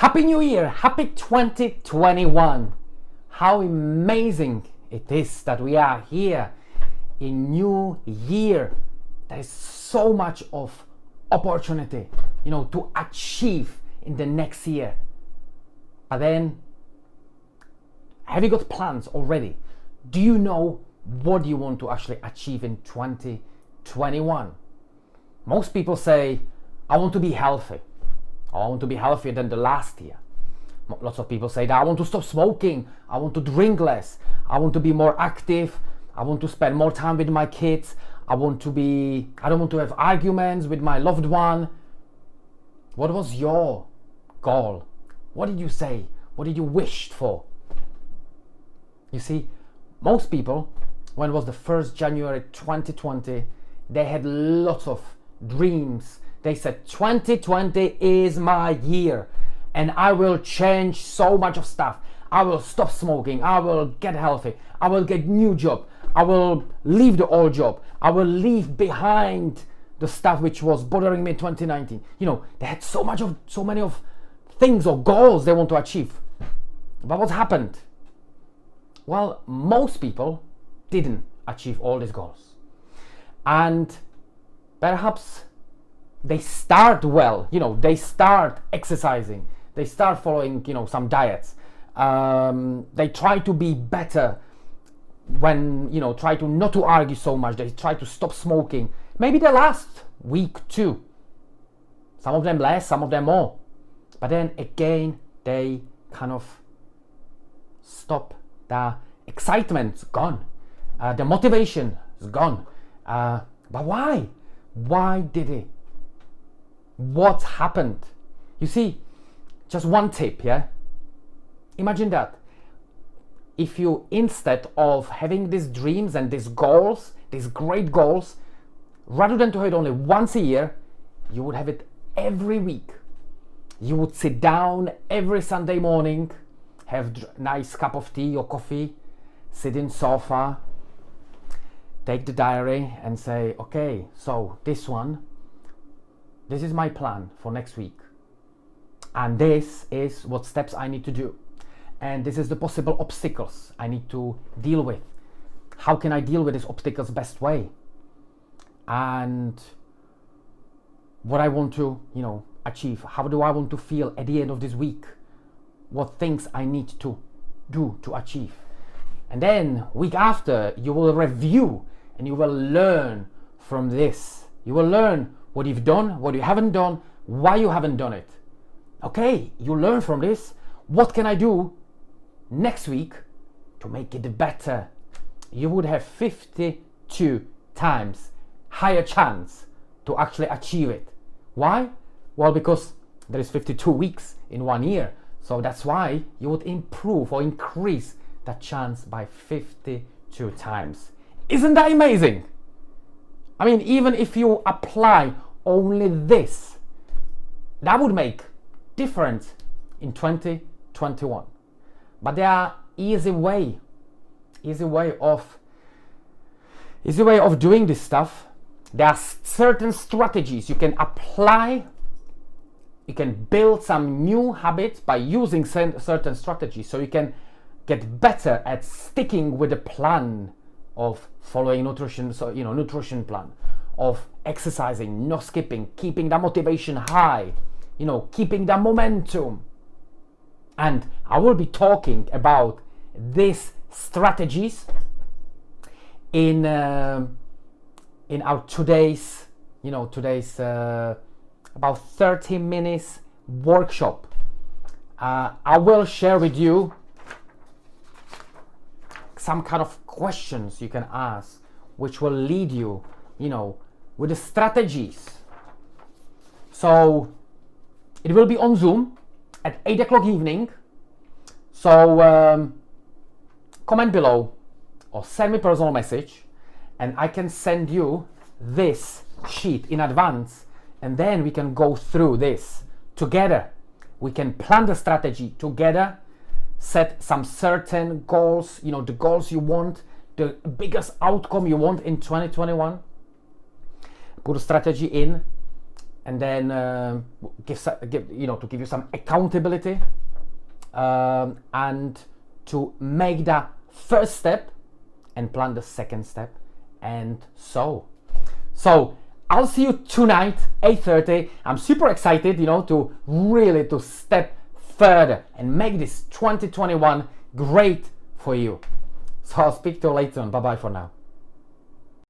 Happy New Year! Happy 2021! How amazing it is that we are here in new year. There is so much of opportunity, to achieve in the next year. But then, have you got plans already? Do you know what you want to actually achieve in 2021? Most people say, I want to be healthy. I want to be healthier than the last year. Lots of people say that I want to stop smoking. I want to drink less. I want to be more active. I want to spend more time with my kids. I don't want to have arguments with my loved one. What was your goal? What did you say? What did you wish for? You see, most people, when it was the 1st January 2020, they had lots of dreams. They said 2020 is my year and I will change so much of stuff. I will stop smoking. I will get healthy. I will get new job. I will leave the old job. I will leave behind the stuff which was bothering me in 2019. They had so many of things or goals they want to achieve. But what happened? Well, most people didn't achieve all these goals. And perhaps they start well, they start exercising, they start following, some diets. They try to be better when, try to not to argue so much. They try to stop smoking. Maybe the last week too. Some of them less, some of them more. But then again, they kind of stop. The excitement's gone. The motivation is gone. But why? Why did it? What happened? You see, just one tip, yeah? Imagine that. If you, instead of having these dreams and these goals, these great goals, rather than to have it only once a year, you would have it every week. You would sit down every Sunday morning, have a nice cup of tea or coffee, sit in sofa, take the diary and say, okay, so this is my plan for next week. And this is what steps I need to do. And this is the possible obstacles I need to deal with. How can I deal with these obstacles best way? And what I want to, achieve. How do I want to feel at the end of this week? What things I need to do to achieve. And then week after, you will review and you will learn from this. You will learn what you've done, what you haven't done, why you haven't done it. Okay, you learn from this. What can I do next week to make it better? You would have 52 times higher chance to actually achieve it. Why? Well, because there is 52 weeks in 1 year. So that's why you would improve or increase that chance by 52 times. Isn't that amazing? I mean, even if you apply only this, that would make difference in 2021. But there are easy way of doing this stuff. There are certain strategies you can apply. You can build some new habits by using certain strategies, so you can get better at sticking with the plan of following nutrition, nutrition plan, of exercising, not skipping, keeping the motivation high, keeping the momentum. And I will be talking about these strategies in our today's about 30 minutes workshop. I will share with you some kind of questions you can ask, which will lead you, with the strategies. So it will be on Zoom at 8 o'clock evening. So comment below or send me a personal message and I can send you this sheet in advance, and then we can go through this together. We can plan the strategy together, set some certain goals, the goals you want, the biggest outcome you want in 2021. Put a strategy in, and then to give you some accountability, and to make the first step and plan the second step, and so I'll see you tonight 8:30. I'm super excited, to really to step further and make this 2021 great for you. So I'll speak to you later on. Bye bye for now.